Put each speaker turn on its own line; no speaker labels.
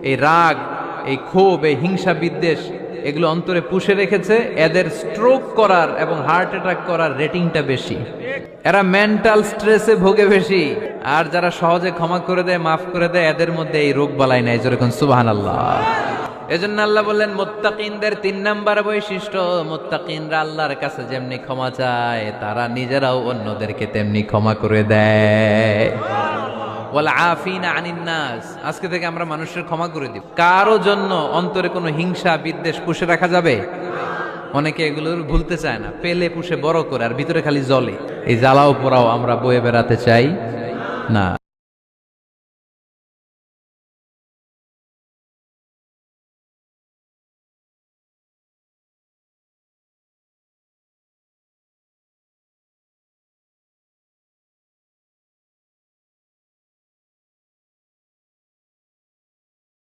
এই রাগ, এই ক্ষোভ, এই হিংসা বিদ্বেষ এগুলো অন্তরে পুষে রেখেছে, এদের স্ট্রোক করার এবং হার্ট অ্যাটাক করার রেটিংটা বেশি। এরা মেন্টাল স্ট্রেসে ভোগে বেশি। আর যারা সহজে ক্ষমা করে দেয়, মাফ করে দেয়, এদের মধ্যে এই রোগ বালাই নাই। যেরকম সুবহানাল্লাহ। এজন্য আল্লাহ বললেন মুত্তাকিনদের 3 নাম্বার বৈশিষ্ট্য, মুত্তাকিনরা আল্লাহর কাছে যেমনি ক্ষমা চায়, তারা নিজেরাও অন্যদেরকে তেমনি ক্ষমা করে দেয়। ওয়াল আফিনা আনিন নাস, আজকে থেকে আমরা মানুষের ক্ষমা করে দিব। কারো জন্য অন্তরে কোনো হিংসা বিদ্বেষ পুষে রাখা যাবে? অনেকে এগুলোর ভুলতে চায় না, পেলে পুষে বড় করে আর ভিতরে খালি জ্বলে। এই জ্বালাও পোড়াও আমরা বয়ে বেড়াতে চাই না।